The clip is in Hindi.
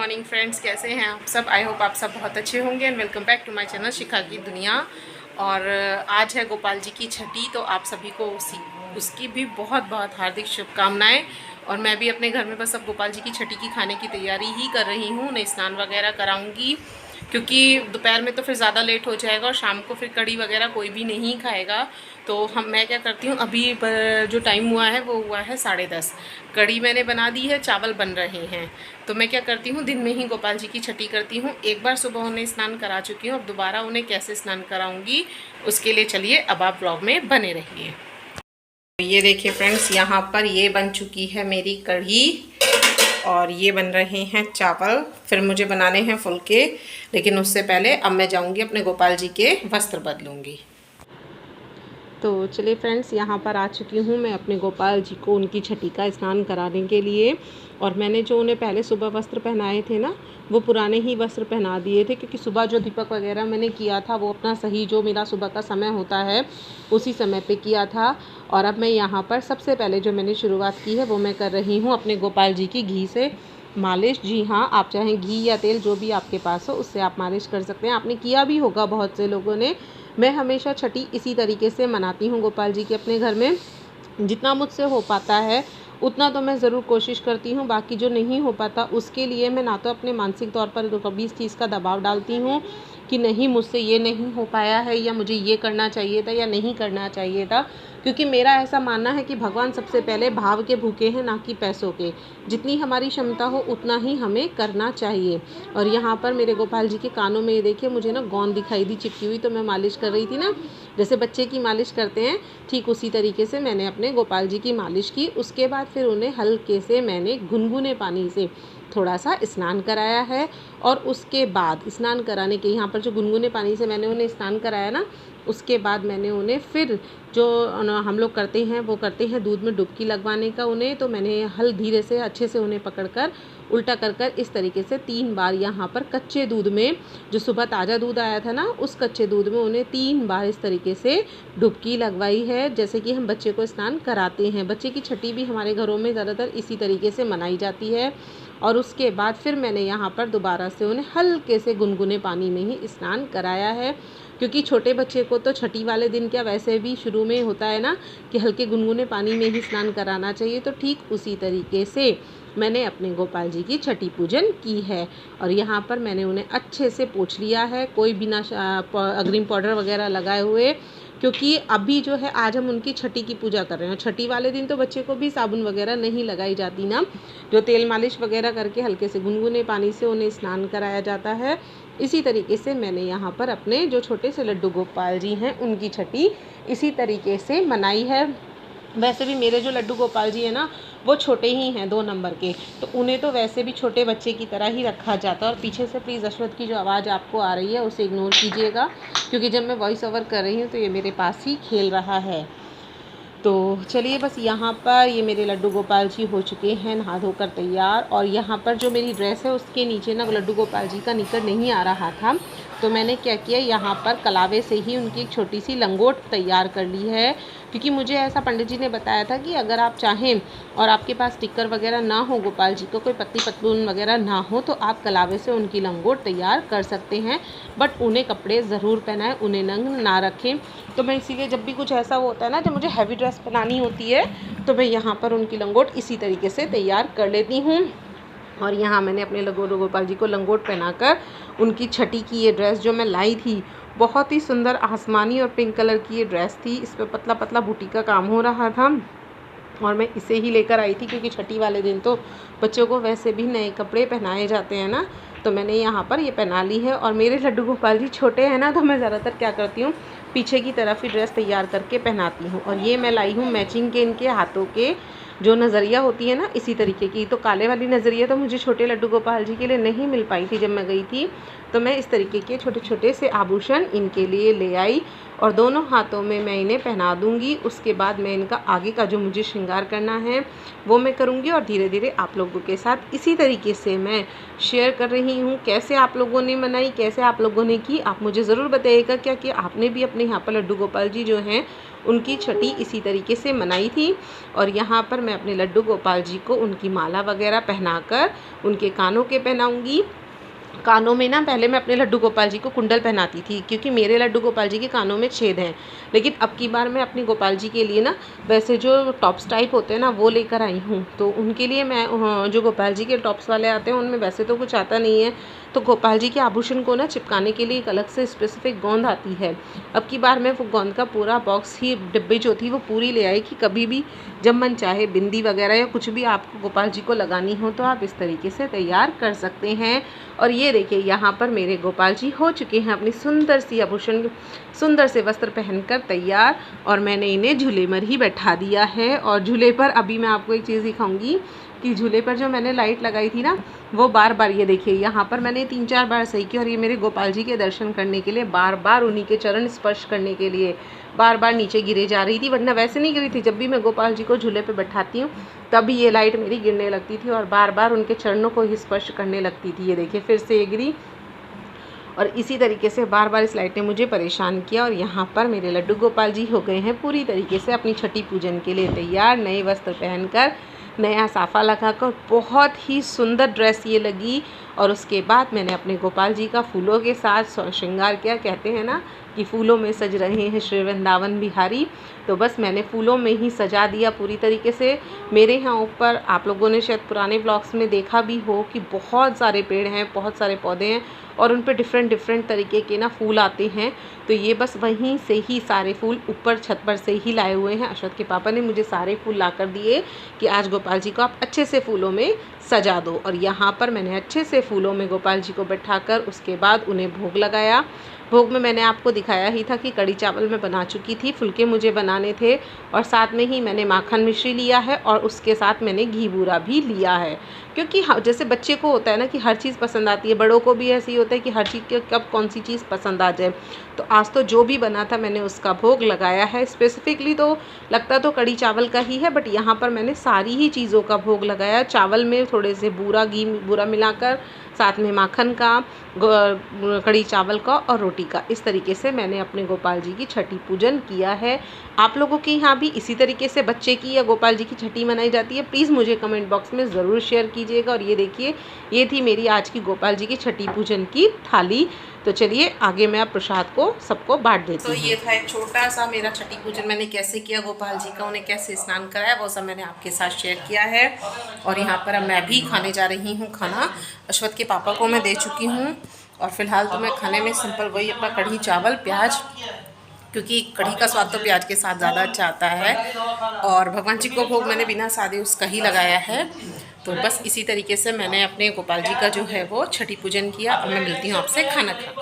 मॉर्निंग फ्रेंड्स, कैसे हैं आप सब। आई होप आप सब बहुत अच्छे होंगे and welcome back to my channel Shikha की दुनिया। और आज है गोपाल जी की छठी, तो आप सभी को उसकी भी बहुत बहुत हार्दिक शुभकामनाएं। और मैं भी अपने घर में बस अब गोपाल जी की छठी की खाने की तैयारी ही कर रही हूँ। उन्हें स्नान वगैरह कराऊंगी क्योंकि दोपहर में तो फिर ज़्यादा लेट हो जाएगा और शाम को फिर कड़ी वगैरह कोई भी नहीं खाएगा। तो मैं क्या करती हूँ, अभी जो टाइम हुआ है वो हुआ है 10:30। कड़ी मैंने बना दी है, चावल बन रहे हैं। तो मैं क्या करती हूँ, दिन में ही गोपाल जी की छठी करती हूँ। एक बार सुबह उन्हें स्नान करा चुकी हूँ, अब दोबारा उन्हें कैसे स्नान कराऊंगी उसके लिए चलिए अब आप ब्लॉग में बने रहिए। ये देखिए फ्रेंड्स, यहाँ पर ये बन चुकी है मेरी कढ़ी और ये बन रहे हैं चावल। फिर मुझे बनाने हैं फुलके, लेकिन उससे पहले अब मैं जाऊंगी अपने गोपाल जी के वस्त्र बदलूंगी। तो चलिए फ्रेंड्स, यहाँ पर आ चुकी हूँ मैं अपने गोपाल जी को उनकी छठी का स्नान कराने के लिए। और मैंने जो उन्हें पहले सुबह वस्त्र पहनाए थे ना, वो पुराने ही वस्त्र पहना दिए थे, क्योंकि सुबह जो दीपक वगैरह मैंने किया था वो अपना सही जो मेरा सुबह का समय होता है उसी समय पे किया था। और अब मैं यहाँ पर सबसे पहले जो मैंने शुरुआत की है वो मैं कर रही हूँ अपने गोपाल जी की घी से मालिश। जी हाँ, आप चाहें घी या तेल जो भी आपके पास हो उससे आप मालिश कर सकते हैं। आपने किया भी होगा बहुत से लोगों ने। मैं हमेशा छठी इसी तरीके से मनाती हूँ गोपाल जी के अपने घर में। जितना मुझसे हो पाता है उतना तो मैं ज़रूर कोशिश करती हूँ। बाकी जो नहीं हो पाता उसके लिए मैं ना तो अपने मानसिक तौर पर कभी इस चीज़ का दबाव डालती हूँ कि नहीं मुझसे ये नहीं हो पाया है या मुझे ये करना चाहिए था या नहीं करना चाहिए था, क्योंकि मेरा ऐसा मानना है कि भगवान सबसे पहले भाव के भूखे हैं, ना कि पैसों के। जितनी हमारी क्षमता हो उतना ही हमें करना चाहिए। और यहाँ पर मेरे गोपाल जी के कानों में ये देखिए मुझे ना गोंद दिखाई दी चिपकी हुई, तो मैं मालिश कर रही थी ना, जैसे बच्चे की मालिश करते हैं ठीक उसी तरीके से मैंने अपने गोपाल जी की मालिश की। उसके बाद फिर उन्हें हल्के से मैंने गुनगुने पानी से थोड़ा सा स्नान कराया है। और उसके बाद स्नान कराने के यहाँ पर जो गुनगुने पानी से मैंने उन्हें स्नान कराया ना, उसके बाद मैंने उन्हें फिर जो हम लोग करते हैं वो करते हैं दूध में डुबकी लगवाने का उन्हें। तो मैंने धीरे से अच्छे से उन्हें पकड़कर उल्टा कर इस तरीके से 3 बार यहाँ पर कच्चे दूध में, जो सुबह ताज़ा दूध आया था ना, उस कच्चे दूध में उन्हें 3 बार इस तरीके से डुबकी लगवाई है, जैसे कि हम बच्चे को स्नान कराते हैं। बच्चे की छठी भी हमारे घरों में ज़्यादातर इसी तरीके से मनाई जाती है। और उसके बाद फिर मैंने यहाँ पर दोबारा से उन्हें हल्के से गुनगुने पानी में ही स्नान कराया है, क्योंकि छोटे बच्चे को तो छठी वाले दिन क्या वैसे भी शुरू में होता है ना कि हल्के गुनगुने पानी में ही स्नान कराना चाहिए। तो ठीक उसी तरीके से मैंने अपने गोपाल जी की छठी पूजन की है। और यहाँ पर मैंने उन्हें अच्छे से पोंछ लिया है, कोई बिना अग्रिम पाउडर वगैरह लगाए हुए, क्योंकि अभी जो है आज हम उनकी छठी की पूजा कर रहे हैं। छठी वाले दिन तो बच्चे को भी साबुन वगैरह नहीं लगाई जाती ना, जो तेल मालिश वगैरह करके हल्के से गुनगुने पानी से उन्हें स्नान कराया जाता है। इसी तरीके से मैंने यहाँ पर अपने जो छोटे से लड्डू गोपाल जी हैं उनकी छठी इसी तरीके से मनाई है। वैसे भी मेरे जो लड्डू गोपाल जी हैं ना वो छोटे ही हैं 2 नंबर के, तो उन्हें तो वैसे भी छोटे बच्चे की तरह ही रखा जाता है। और पीछे से प्लीज़ अश्वथ की जो आवाज़ आपको आ रही है उसे इग्नोर कीजिएगा, क्योंकि जब मैं वॉइस ओवर कर रही हूँ तो ये मेरे पास ही खेल रहा है। तो चलिए, बस यहाँ पर ये मेरे लड्डू गोपाल जी हो चुके हैं नहा धोकर तैयार। और यहाँ पर जो मेरी ड्रेस है उसके नीचे ना लड्डू गोपाल जी का निकर नहीं आ रहा था, तो मैंने क्या किया, यहाँ पर कलावे से ही उनकी एक छोटी सी लंगोट तैयार कर ली है। क्योंकि मुझे ऐसा पंडित जी ने बताया था कि अगर आप चाहें और आपके पास टिक्कर वगैरह ना हो, गोपाल जी को कोई पत्ती पतलून वगैरह ना हो, तो आप कलावे से उनकी लंगोट तैयार कर सकते हैं। बट उन्हें कपड़े ज़रूर पहनाएं, उन्हें नंग ना रखें। तो मैं इसीलिए जब भी कुछ ऐसा होता है ना, जब मुझे हैवी ड्रेस पहनानी होती है, तो मैं यहाँ पर उनकी लंगोट इसी तरीके से तैयार कर लेती हूँ। और यहाँ मैंने अपने लड्डू गोपाल जी को लंगोट पहनाकर उनकी छठी की ये ड्रेस जो मैं लाई थी, बहुत ही सुंदर आसमानी और पिंक कलर की ये ड्रेस थी। इस पर पतला पतला बूटी का काम हो रहा था और मैं इसे ही लेकर आई थी, क्योंकि छठी वाले दिन तो बच्चों को वैसे भी नए कपड़े पहनाए जाते हैं ना, तो मैंने यहाँ पर ये पहना ली है। और मेरे लड्डू गोपाल जी छोटे हैं ना, तो मैं ज़्यादातर क्या करती हूँ, पीछे की तरफ ही ड्रेस तैयार करके पहनाती हूँ। और ये मैं लाई हूँ मैचिंग के इनके हाथों के जो नज़रिया होती है ना, इसी तरीके की। तो काले वाली नज़रिया तो मुझे छोटे लड्डू गोपाल जी के लिए नहीं मिल पाई थी जब मैं गई थी, तो मैं इस तरीके के छोटे छोटे से आभूषण इनके लिए ले आई और दोनों हाथों में मैं इन्हें पहना दूंगी। उसके बाद मैं इनका आगे का जो मुझे श्रृंगार करना है वो मैं करूंगी और धीरे धीरे आप लोगों के साथ इसी तरीके से मैं शेयर कर रही हूँ। कैसे आप लोगों ने मनाई, कैसे आप लोगों ने की, आप मुझे ज़रूर बताइएगा। क्या कि आपने भी अपने यहाँ पर लड्डू गोपाल जी जो हैं उनकी छठी इसी तरीके से मनाई थी। और यहाँ पर मैं अपने लड्डू गोपाल जी को उनकी माला वगैरह पहनाकर उनके कानों के पहनाऊँगी। कानों में ना पहले मैं अपने लड्डू गोपाल जी को कुंडल पहनाती थी, क्योंकि मेरे लड्डू गोपाल जी के कानों में छेद हैं। लेकिन अब की बार मैं अपने गोपाल जी के लिए ना वैसे जो टॉप्स टाइप होते हैं ना वो लेकर आई हूँ। तो उनके लिए मैं जो गोपाल जी के टॉप्स वाले आते हैं उनमें वैसे तो कुछ आता नहीं है, तो गोपाल जी के आभूषण को ना चिपकाने के लिए एक अलग से स्पेसिफिक गोंद आती है। अब की बार मैं वो गोंद का पूरा बॉक्स ही, डिब्बी जो थी वो पूरी ले आई कि कभी भी जब मन चाहे बिंदी वगैरह या कुछ भी आपको गोपाल जी को लगानी हो तो आप इस तरीके से तैयार कर सकते हैं। और ये देखिए यहाँ पर मेरे गोपाल जी हो चुके हैं अपनी सुंदर सी आभूषण, सुंदर से वस्त्र पहनकर तैयार। और मैंने इन्हें झूले पर ही बैठा दिया है। और झूले पर अभी मैं आपको एक चीज़ दिखाऊंगी कि झूले पर जो मैंने लाइट लगाई थी ना वो बार बार, ये देखिए यहाँ पर मैंने 3-4 बार सही की। और ये मेरे गोपाल जी के दर्शन करने के लिए, बार बार उन्हीं के चरण स्पर्श करने के लिए बार बार नीचे गिरे जा रही थी, वरना वैसे नहीं गिरी थी। जब भी मैं गोपाल जी को झूले पे बैठाती हूँ तभी ये लाइट मेरी गिरने लगती थी और बार बार उनके चरणों को ही स्पर्श करने लगती थी। ये देखिए फिर से ये गिरी। और इसी तरीके से बार बार इस लाइट ने मुझे परेशान किया। और यहाँ पर मेरे लड्डू गोपाल जी हो गए हैं पूरी तरीके से अपनी छठी पूजन के लिए तैयार, नए वस्त्र पहनकर, नया साफ़ा लगाकर। बहुत ही सुंदर ड्रेस ये लगी। और उसके बाद मैंने अपने गोपाल जी का फूलों के साथ श्रृंगार किया। कहते हैं ना कि फूलों में सज रहे हैं श्री वृंदावन बिहारी, तो बस मैंने फूलों में ही सजा दिया पूरी तरीके से। मेरे यहाँ ऊपर आप लोगों ने शायद पुराने ब्लॉग्स में देखा भी हो कि बहुत सारे पेड़ हैं, बहुत सारे पौधे हैं और उन पे डिफरेंट तरीके के ना फूल आते हैं। तो ये बस वहीं से ही सारे फूल ऊपर छत पर से ही लाए हुए हैं। अश्वथ के पापा ने मुझे सारे फूल ला कर दिए कि आज गोपाल जी को आप अच्छे से फूलों में सजा दो। और यहाँ पर मैंने अच्छे से फूलों में गोपाल जी को बैठाकर उसके बाद उन्हें भोग लगाया। भोग में मैंने आपको दिखाया ही था कि कड़ी चावल मैं बना चुकी थी, फुलके मुझे बनाने थे और साथ में ही मैंने माखन मिश्री लिया है और उसके साथ मैंने घी बूरा भी लिया है। क्योंकि जैसे बच्चे को होता है ना कि हर चीज़ पसंद आती है, बड़ों को भी ऐसे ही होता है कि हर चीज़ के कब कौन सी चीज़ पसंद आ जाए। तो आज तो जो भी बना था मैंने उसका भोग लगाया है। स्पेसिफिकली तो लगता तो कड़ी चावल का ही है, बट यहाँ पर मैंने सारी ही चीज़ों का भोग लगाया। चावल में थोड़े से बूरा, घी बूरा मिलाकर, साथ में माखन का, कड़ी चावल का और रोटी का, इस तरीके से मैंने अपने गोपाल जी की छठी पूजन किया है। आप लोगों के यहाँ भी इसी तरीके से बच्चे की या गोपाल जी की छठी मनाई जाती है? प्लीज़ मुझे कमेंट बॉक्स में ज़रूर शेयर कीजिएगा। और ये देखिए, ये थी मेरी आज की गोपाल जी की छठी पूजन की थाली। तो चलिए आगे मैं अब प्रसाद को सबको बांट देती हूँ। तो ये था एक छोटा सा मेरा छठी पूजन, मैंने कैसे किया गोपाल जी का, उन्हें कैसे स्नान कराया, वो सब मैंने आपके साथ शेयर किया है। और यहाँ पर अब मैं भी खाने जा रही हूँ खाना। अश्वथ के पापा को मैं दे चुकी हूँ और फिलहाल तो मैं खाने में सिंपल वही अपना कढ़ी चावल, प्याज, क्योंकि कढ़ी का स्वाद तो प्याज के साथ ज़्यादा अच्छा आता है। और भगवान जी को भोग मैंने बिना सादे उसका ही लगाया है। तो बस इसी तरीके से मैंने अपने गोपाल जी का जो है वो छठी पूजन किया। और मैं मिलती हूँ आपसे खाना खा।